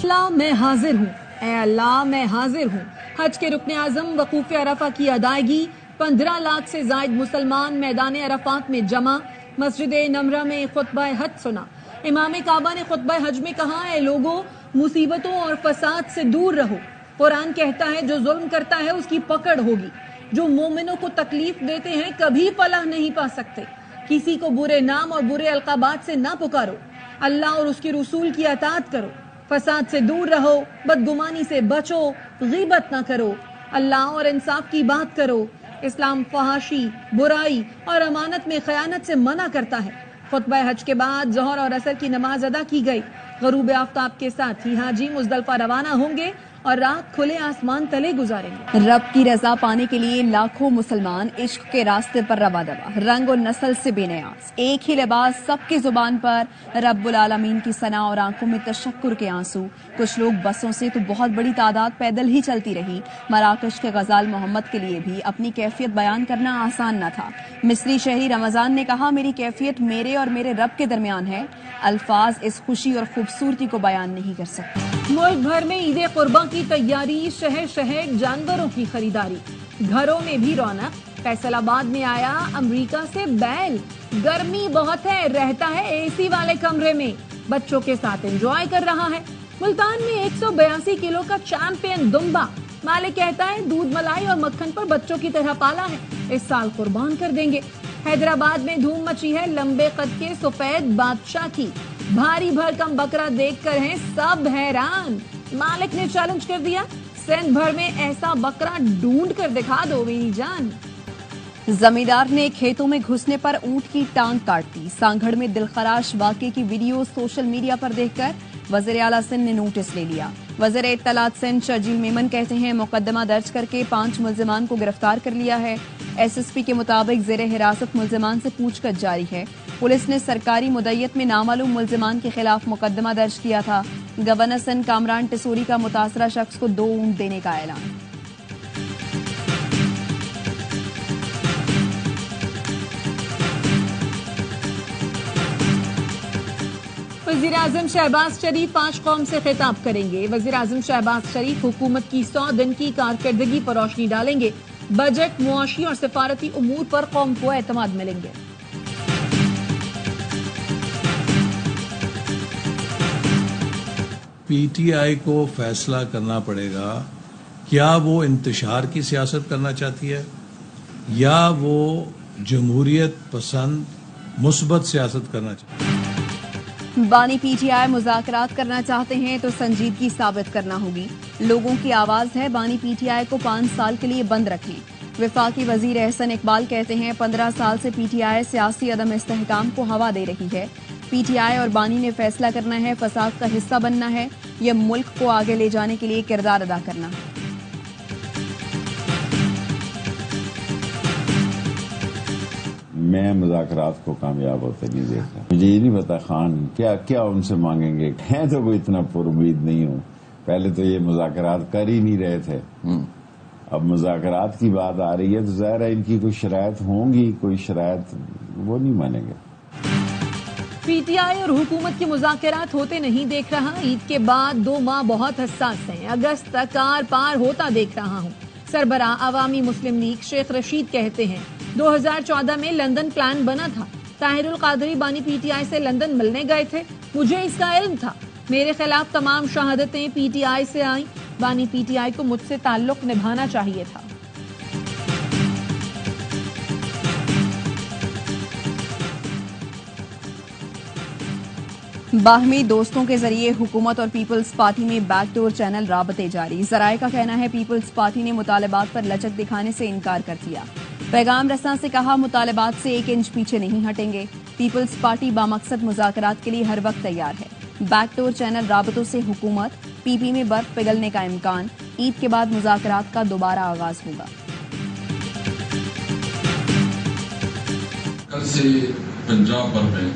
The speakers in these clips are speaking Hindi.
अल्लाह मैं हाजिर हूँ, ए अल्लाह मैं हाजिर हूँ। हज के रुकने आजम वकूफ अरफा की अदायगी, 15 लाख से जायद मुसलमान मैदान अरफात में जमा। मस्जिद नमरा में खुतबा हज सुना। इमाम काबा ने खुतबा हज में कहा, है लोगों, मुसीबतों और फसाद से दूर रहो। कुरान कहता है जो जुल्म करता है उसकी पकड़ होगी। जो मोमिनों को तकलीफ देते हैं कभी फलाह नहीं पा सकते। किसी को बुरे नाम और बुरे अलकाबात से ना पुकारो। अल्लाह और उसके रसूल की अताअत करो। फसाद से दूर रहो, बदगुमानी से बचो, गीबत ना करो, अल्लाह और इंसाफ की बात करो। इस्लाम फहाशी, बुराई और अमानत में खयानत से मना करता है। खुतबा हज के बाद जोहर और असर की नमाज अदा की गई। गरूब आफ्ताब के साथ ही हाजी मुजदलफा रवाना होंगे और रात खुले आसमान तले गुजारेंगे। रब की रजा पाने के लिए लाखों मुसलमान इश्क के रास्ते पर रवा दवा, रंग और नस्ल से बेनियाज, एक ही लिबास, सबकी जुबान पर रब्बुल आलमीन की सना और आंखों में तशक्कुर के आंसू। कुछ लोग बसों से तो बहुत बड़ी तादाद पैदल ही चलती रही। मराकश के गजाल मोहम्मद के लिए भी अपनी कैफियत बयान करना आसान न था। मिस्री शहरी रमजान ने कहा, मेरी कैफियत मेरे और मेरे रब के दरमियान है। अल्फाज इस खुशी और खूबसूरती को बयान नहीं कर सकते। मुल्क भर में ईद कुर्बान की तैयारी, शहर शहर जानवरों की खरीदारी, घरों में भी रौनक। फैसलाबाद में आया अमेरिका से बैल। गर्मी बहुत है, रहता है एसी वाले कमरे में, बच्चों के साथ एंजॉय कर रहा है। मुल्तान में 182 किलो का चैंपियन दुम्बा। मालिक कहता है दूध, मलाई और मक्खन पर बच्चों की तरह पाला है, इस साल कुर्बान कर देंगे। हैदराबाद में धूम मची है लंबे कद के सफेद बादशाह की। भारी भरकम बकरा देखकर हैं सब हैरान। मालिक ने चैलेंज कर दिया, सिंध भर में ऐसा बकरा ढूंढ कर दिखा दो मेरी जान। जमींदार ने खेतों में घुसने पर ऊंट की टांग काट दी। सांगड़ में दिलखराश वाकये की वीडियो सोशल मीडिया पर देखकर वज़ीर आला सिंध ने नोटिस ले लिया। वज़ीर इत्तलात सिंध शर्जील मेमन कहते हैं, मुकदमा दर्ज करके 5 मुल्जिमान को गिरफ्तार कर लिया है। एसएसपी के मुताबिक ज़ेरे हिरासत मुल्जिमान से पूछताछ जारी है। पुलिस ने सरकारी मुद्दत में नामालूम मुल्जिमान के खिलाफ मुकदमा दर्ज किया था। गवर्नर सिंध कामरान टिसोरी का मुतासरा शख्स को 2 ऊंट देने का ऐलान। वज़ीर आज़म शहबाज शरीफ 5 कौम से खिताब करेंगे। वज़ीर आज़म शहबाज शरीफ हुकूमत की 100 दिन की कारकर्दगी पर रोशनी डालेंगे। बजट, मुआशी और सिफारती उमूर पर कौम को एतमाद मिलेंगे। पीटीआई को फैसला करना पड़ेगा, क्या वो इंतशार की सियासत करना चाहती है या वो जमहूरियत पसंद मुस्बत सियासत करना चाहती है। बानी पीटीआई मुज़ाकरात करना चाहते हैं तो संजीदगी साबित करना होगी। लोगों की आवाज है, बानी पीटीआई को 5 साल के लिए बंद रखें। वफाकी वजीर एहसन इकबाल कहते हैं, 15 साल से पीटीआई सियासी अदम इस्तेहकाम को हवा दे रही है। पीटीआई और बानी ने फैसला करना है, फसाद का हिस्सा बनना है या मुल्क को आगे ले जाने के लिए किरदार अदा करना है। मैं मुज़ाकरात को कामयाब होते नहीं देखता। मुझे ये नहीं पता खान क्या उनसे मांगेंगे। हैं तो कोई इतना पुरुमीद नहीं हूँ। पहले तो ये मुज़ाकरात कर ही नहीं रहे थे, अब मुज़ाकरात की बात आ रही है तो ज़ाहिर है इनकी कोई शरायत होंगी, कोई शरायत वो नहीं मानेंगे। पीटीआई और हुकूमत के मुज़ाकरात होते नहीं देख रहा। ईद के बाद 2 माह बहुत हसास हैं, अगस्त तक आर पार होता देख रहा हूँ। सरबराह अवामी मुस्लिम लीग शेख रशीद कहते हैं, 2014 में लंदन प्लान बना था। ताहिरुल कादरी बानी पीटीआई से लंदन मिलने गए थे, मुझे इसका इल्म था। मेरे खिलाफ तमाम शहादतें पीटीआई से आई। बानी पीटीआई को मुझसे ताल्लुक निभाना चाहिए था। बाहमी दोस्तों के जरिए हुकूमत और पीपल्स पार्टी में बैकडोर चैनल राबते जारी। जराए का कहना है, पीपल्स पार्टी ने मुतालबात पर लचक दिखाने से इनकार कर दिया। पैगाम रसां से कहा, मुतालबात से 1 इंच पीछे नहीं हटेंगे। पीपल्स पार्टी बामकसद मुज़ाकरात के लिए हर वक्त तैयार है। बैकडोर चैनल राबतों से हुकूमत, पीपी में बर्फ पिघलने का इम्कान। ईद के बाद मुज़ाकरात का दोबारा आगाज होगा। कल से पंजाब भर में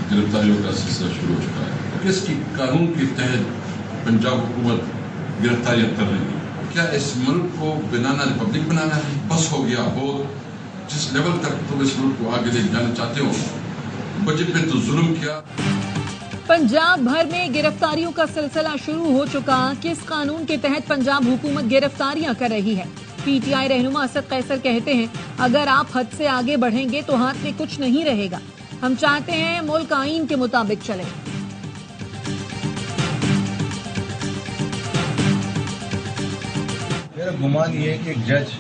गिरफ्तारियों का सिलसिला शुरू हो चुका है। किसकी कानून के तहत पंजाब हुकूमत गिरफ्तारियां कर रही है? क्या इस मुल्क को बनाना रिपब्लिक बनाना है? बस हो गया हो। जिस लेवल तक तुम इस मुल्क को आगे ले जाना चाहते हो, बजट में तो जुल्म किया। पंजाब भर में गिरफ्तारियों का सिलसिला शुरू हो चुका। किस कानून के तहत पंजाब हुकूमत गिरफ्तारियां कर रही है? पीटीआई रहनुमा असद कैसर कहते हैं, अगर आप हद से आगे बढ़ेंगे तो हाथ में कुछ नहीं रहेगा। हम चाहते हैं मुल्क आईन के मुताबिक चले। मेरा गुमान ये है कि एक जज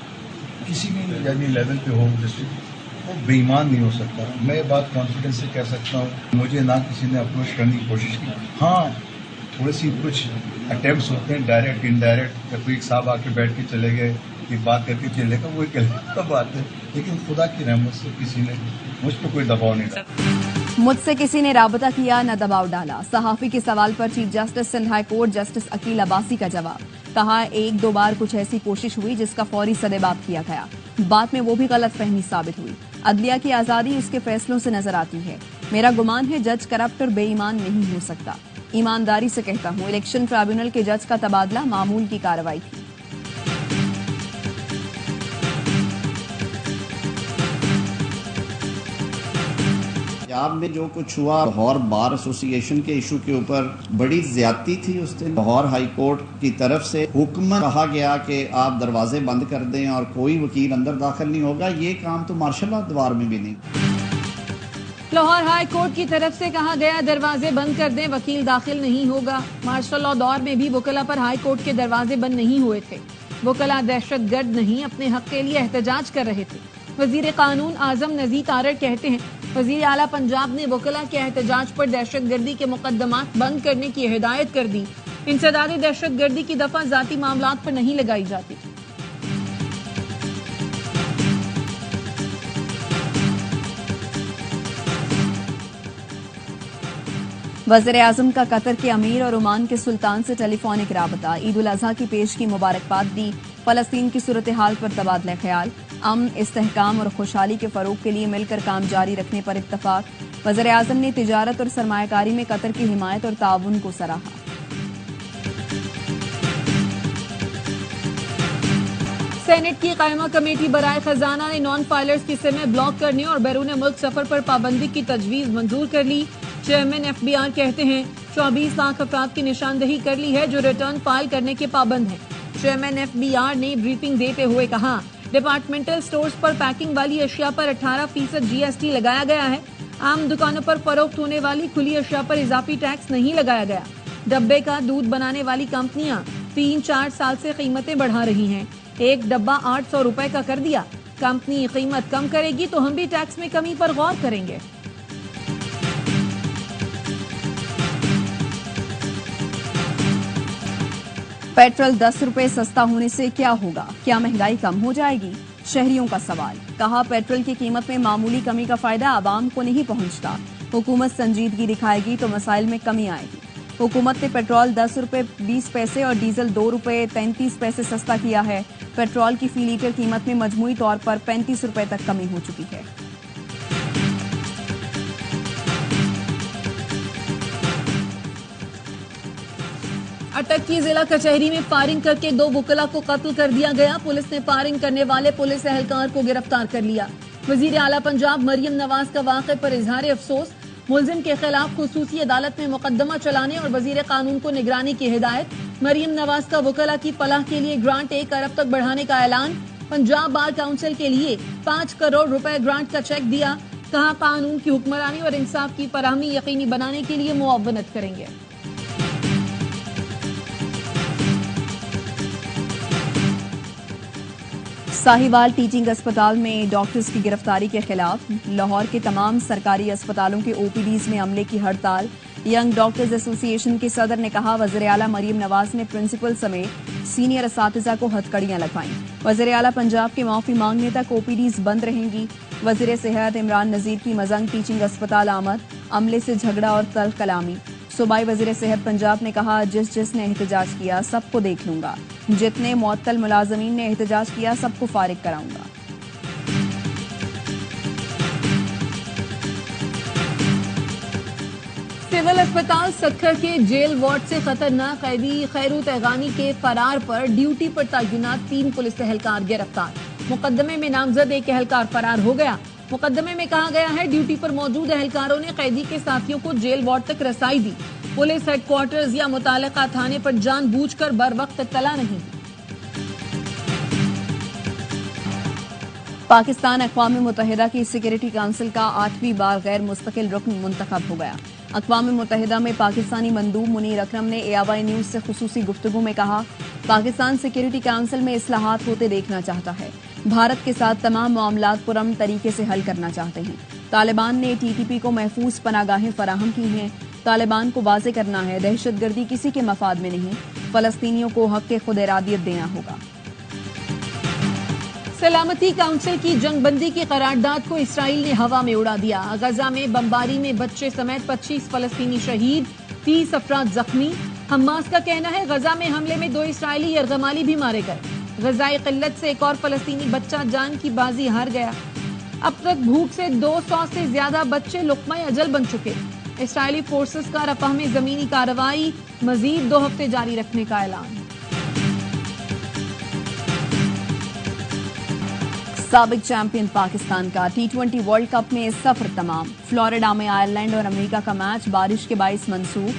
किसी भी यानी लेवल पे हो डिस्ट्रिक्ट, वो बेईमान नहीं हो सकता। मैं ये बात कॉन्फिडेंस से कह सकता हूँ, मुझे ना किसी ने अप्रोच करने की कोशिश की। हाँ, थोड़ी सी कुछ अटेम्प्ट्स होते हैं डायरेक्ट इनडायरेक्ट, या कोई एक साहब आके बैठ के चले गए, ये बात करके चले गए, वो एक बात है। लेकिन खुदा की रहमत से किसी ने मुझ पर कोई दबाव नहीं डाला। मुझसे किसी ने राबता किया न दबाव डाला। सहाफी के सवाल पर chief justice Sindh high court justice Aqeel Abbasi का जवाब। कहा, एक दो बार कुछ ऐसी कोशिश हुई जिसका फौरी सदेबाप किया गया, बाद में वो भी गलतफहमी साबित हुई। अदलिया की आजादी उसके फैसलों से नजर आती है। मेरा गुमान है जज करप्ट और बेईमान नहीं हो सकता। ईमानदारी से कहता हूँ, इलेक्शन ट्राइब्यूनल के जज का तबादला मामूल की कार्रवाई थी। पंजाब में जो कुछ हुआ, लाहौर बार एसोसिएशन के इशू के ऊपर बड़ी ज्यादती थी उस दिन। लाहौर हाई कोर्ट की तरफ से हुक्म कहा गया कि आप दरवाजे बंद कर दें और कोई वकील अंदर दाखिल नहीं होगा। ये काम तो मार्शल लॉ द्वार में भी नहीं। लाहौर हाई कोर्ट की तरफ से कहा गया दरवाजे बंद कर दें, वकील दाखिल नहीं होगा। मार्शल लॉ दौर में भी वकला पर हाई कोर्ट के दरवाजे बंद नहीं हुए थे। वकला दहशतगर्द नहीं, अपने हक के लिए एहतजाज कर रहे थे। वजीर कानून आजम नजीर तारड़ कहते हैं, वजीर आला पंजाब ने वकला के एहतजाज पर दहशतगर्दी के मुकदमात बंद करने की हिदायत कर दी। इंसदाद दहशतगर्दी की दफा जाती मामलात पर नहीं लगाई जाती। वज़ीर-ए-आज़म का कतर के अमीर और ओमान के सुल्तान से टेलीफोनिक राबता। ईद उल अज़हा की पेश की मुबारकबाद दी। फलस्तीन की सूरत हाल पर तबादला ख्याल। अमन, इस्तेहकाम और खुशहाली के फरोग के लिए मिलकर काम जारी रखने पर इत्तफाक। वज़ीर-ए-आज़म ने तिजारत और सरमायाकारी में कतर की हिमायत और ताउन को सराहा। सेनेट की कायमा कमेटी बराए खजाना ने नॉन फाइलर्स की सिमें ब्लॉक करने और बैरून मुल्क सफर पर पाबंदी की तजवीज मंजूर कर ली। चेयरमैन एफबीआर कहते हैं, 24 लाख अफराद की निशानदही कर ली है जो रिटर्न फाइल करने के पाबंद हैं। चेयरमैन एफबीआर ने ब्रीफिंग देते हुए कहा, डिपार्टमेंटल स्टोर्स पर पैकिंग वाली अशिया पर 18% जीएसटी लगाया गया है। आम दुकानों पर फरोख्त होने वाली खुली अशिया पर इजाफी टैक्स नहीं लगाया गया। डब्बे का दूध बनाने वाली कंपनियां 3-4 साल से कीमतें बढ़ा रही हैं। एक डब्बा 800 रुपए का कर दिया। कंपनी कीमत कम करेगी तो हम भी टैक्स में कमी पर गौर करेंगे। पेट्रोल 10 रुपए सस्ता होने से क्या होगा? क्या महंगाई कम हो जाएगी? शहरियों का सवाल। कहा, पेट्रोल की कीमत में मामूली कमी का फायदा आवाम को नहीं पहुंचता। हुकूमत संजीदगी दिखाएगी तो मसाइल में कमी आएगी। हुकूमत ने पेट्रोल 10 रुपए 20 पैसे और डीजल 2 रुपए 33 पैसे सस्ता किया है। पेट्रोल की फी लीटर कीमत में मजमूई तौर पर 35 रुपए तक कमी हो चुकी है। अटकी जिला कचहरी में फायरिंग करके 2 वकला को कत्ल कर दिया गया। पुलिस ने फायरिंग करने वाले पुलिस एहलकार को गिरफ्तार कर लिया। वजीर आला पंजाब मरियम नवाज का वाक़े पर इजहार अफसोस। मुलजिम के खिलाफ खुसूसी अदालत में मुकदमा चलाने और वजीर कानून को निगरानी की हिदायत। मरियम नवाज का वकला की फलाह के लिए ग्रांट 1 अरब तक बढ़ाने का ऐलान। पंजाब बार काउंसिल के लिए 5 करोड़ रुपए ग्रांट का चेक दिया। कहा, कानून की हुक्मरानी और इंसाफ की फराहमी यकीनी बनाने के लिए मुआवनत करेंगे। साहिवाल टीचिंग अस्पताल में डॉक्टर्स की गिरफ्तारी के खिलाफ लाहौर के तमाम सरकारी अस्पतालों के ओपीडीज में अमले की हड़ताल। यंग डॉक्टर्स एसोसिएशन के सदर ने कहा, वज़ीर आला मरियम नवाज ने प्रिंसिपल समेत सीनियर असातिज़ा को हथकड़ियां लगवाईं। वज़ीर आला पंजाब के माफी मांगने तक ओपीडीज बंद रहेंगी। वज़ीर सेहत इमरान नज़ीर की मजंग टीचिंग अस्पताल आमद। अमले से झगड़ा और तल्ख कलामी। सूबाई वज़ीर सेहत पंजाब ने कहा, जिसने एहतजाज किया सबको देख लूंगा। जितने मुअत्तल मुलाजमीन ने एहतजाज किया सबको फारिग कराऊंगा। सिविल अस्पताल सक्खर के जेल वार्ड से खतरनाक कैदी खैरू तैगानी के फरार पर ड्यूटी पर तैनात 3 पुलिस एहलकार गिरफ्तार। मुकदमे में नामजद एक एहलकार फरार हो गया। मुकदमे में कहा गया है ड्यूटी पर मौजूद एहलकारों ने कैदी के साथियों को जेल वार्ड तक रसाई दी। पुलिस हेडक्वार्टर्स या मुतालिका थाने पर जानबूझकर बर वक्त इत्तला नहीं दी। पाकिस्तान अक़वाम मुत्तहिदा की सिक्योरिटी काउंसिल का 8वीं बार गैर मुस्तकिल रुकन मुंतखब हो गया। अक़वाम मुत्तहिदा में पाकिस्तानी मंदूब मुनीर अकरम ने AIY न्यूज़ से खुसूसी गुफ्तगू में कहा, पाकिस्तान सिक्योरिटी काउंसिल में इस्लाहात होते देखना चाहता है। भारत के साथ तमाम मामलात पुरअमन तरीके से हल करना चाहते हैं। तालिबान ने TTP को महफूज पनागाहें फराहम की हैं। तालिबान को वाज़े करना है, दहशतगर्दी किसी के मफाद में नहीं, फ़लस्तीनियों को हक़ के खुद इरादियत देना होगा। सलामती काउंसिल की जंगबंदी की करारदाद को इसराइल ने हवा में उड़ा दिया। गजा में बमबारी में बच्चे समेत 25 फलस्तीनी शहीद, 30 अफराद जख्मी। हमास का कहना है गजा में हमले में 2 इसराइली यरगमाली भी मारे गए। गजाई किल्लत से एक और फलस्तीनी बच्चा जान की बाजी हार गया। अब तक भूख से 200 से ज्यादा बच्चे लुक़्मा अजल बन चुके। इसराइली फोर्सेस का रफ़ह में जमीनी कार्रवाई मजीद 2 हफ्ते जारी रखने का ऐलान। साबिक चैंपियन पाकिस्तान का T20 वर्ल्ड कप में सफर तमाम। फ्लोरिडा में आयरलैंड और अमेरिका का मैच बारिश के बाइस मंसूख।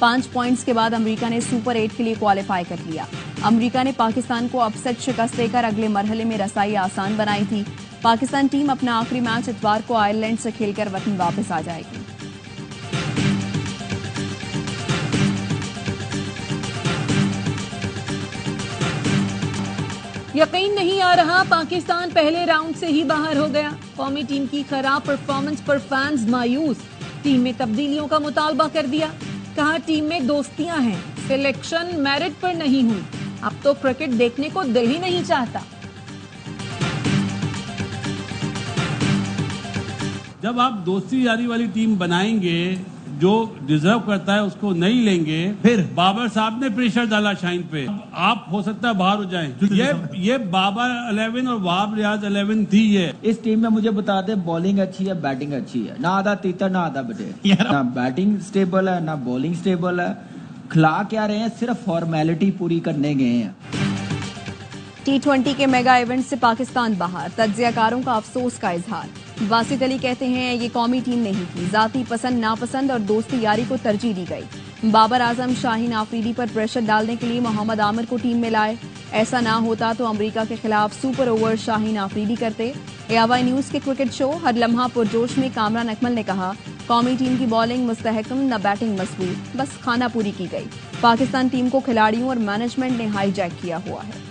5 पॉइंट्स के बाद अमेरिका ने सुपर 8 के लिए क्वालिफाई कर लिया। अमेरिका ने पाकिस्तान को अपसेट शिकस्त देकर अगले मरहले में रसाई आसान बनाई थी। पाकिस्तान टीम अपना आखिरी मैच इतवार को आयरलैंड से खेलकर वतन वापस आ जाएगी। यकीन नहीं आ रहा, पाकिस्तान पहले राउंड से ही बाहर हो गया। कौमी टीम की खराब परफॉर्मेंस पर फैंस मायूस। टीम में तब्दीलियों का मुतालबा कर दिया। कहा टीम में दोस्तियां हैं, सिलेक्शन मेरिट पर नहीं हुई। अब तो क्रिकेट देखने को दिल ही नहीं चाहता। जब आप दोस्ती यारी वाली टीम बनाएंगे, जो डिजर्व करता है उसको नहीं लेंगे, फिर बाबर साहब ने प्रेशर डाला शाहीन पे, आप हो सकता है बाहर हो जाएं। ये बाबर 11 और वहाब रियाज 11 थी। ये इस टीम में मुझे बता दे, बॉलिंग अच्छी है, बैटिंग अच्छी है, ना आधा तीतर ना आधा बटे। ना बैटिंग स्टेबल है, ना बॉलिंग स्टेबल है। खिला क्या रहे हैं, सिर्फ फॉर्मेलिटी पूरी करने गए हैं। T20 के मेगा इवेंट से पाकिस्तान बाहर, तज्जियाकारों का अफसोस का इजहार। वासित अली कहते हैं ये कौमी टीम नहीं थी, जाती पसंद नापसंद और दोस्ती यारी को तरजीह दी गई। बाबर आजम शाहीन आफरीदी पर प्रेशर डालने के लिए मोहम्मद आमिर को टीम में लाए। ऐसा ना होता तो अमेरिका के खिलाफ सुपर ओवर शाहीन आफरीदी करते। AIY न्यूज़ के क्रिकेट शो हर लम्हा पुरजोश में कामरान अकमल ने कहा, कौमी टीम की बॉलिंग मुस्तहकम, न बैटिंग मजबूत, बस खाना पूरी की गई। पाकिस्तान टीम को खिलाड़ियों और मैनेजमेंट ने हाईजैक किया हुआ है।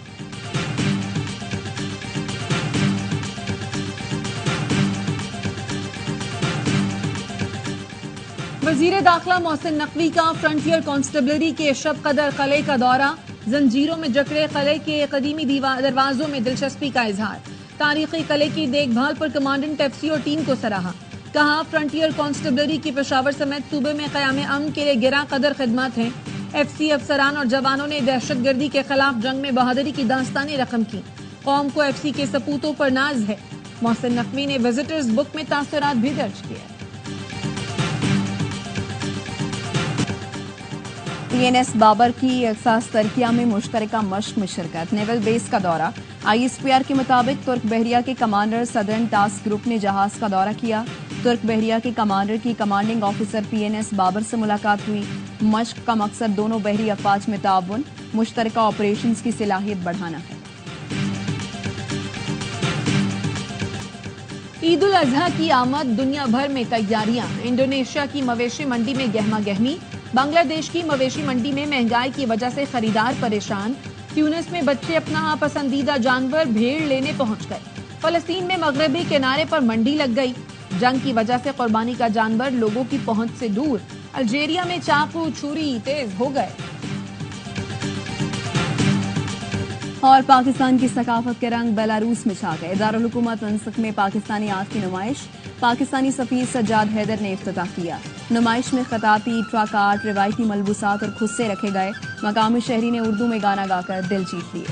वजीर दाखिला मोहसिन नकवी का फ्रंटियर कांस्टेबलरी के शब कदर किले का दौरा। जंजीरों में जकड़े किले के कदीमी दरवाजों में दिलचस्पी का इजहार। तारीखी किले की देखभाल पर कमांडेंट FC और टीम को सराहा। कहा फ्रंटियर कांस्टेबलरी की पेशावर समेत सूबे में क़याम अमन के लिए गिरा कदर खिदमत हैं। FC अफसरान और जवानों ने दहशतगर्दी के खिलाफ जंग में बहादुरी की दास्तानें रकम की। कौम को FC के सपूतों पर नाज है। मोहसिन नकवी ने विजिटर्स बुक में तासुरात भी दर्ज किए। PNS बाबर की एक्सास तरकिया में मुश्तरका मश्क में शिरकत। नेवल बेस का दौरा। ISPR के मुताबिक तुर्क बहरिया के कमांडर सदर्न टास्क ग्रुप ने जहाज का दौरा किया। तुर्क बहरिया के कमांडर की कमांडिंग ऑफिसर PNS बाबर से मुलाकात हुई। मश्क का मकसद दोनों बहरी अफवाज में ताउन, मुश्तरका ऑपरेशंस की सलाहियत बढ़ाना है। ईद उल अजहा की आमद, दुनिया भर में तैयारियां। इंडोनेशिया की मवेशी मंडी में गहमा गहमी। बांग्लादेश की मवेशी मंडी में महंगाई की वजह से खरीदार परेशान। ट्यूनिस में बच्चे अपना पसंदीदा जानवर भेड़ लेने पहुंच गए। फलस्तीन में मगरबी किनारे पर मंडी लग गई। जंग की वजह से कुर्बानी का जानवर लोगों की पहुंच से दूर। अल्जीरिया में चाकू छुरी तेज हो गए। और पाकिस्तान की सकाफत के रंग बेलारूस में छा गए। दारुल हुकूमत मनसक में पाकिस्तानी आर्ट की नुमाइश। पाकिस्तानी सफीर सज्जाद हैदर ने इफ्तिताह किया। नुमाइश में खताती, ट्रक आर्ट, रिवायती मलबूसात और खुस्से रखे गए। मकामी शहरी ने उर्दू में गाना गाकर दिल जीत लिए।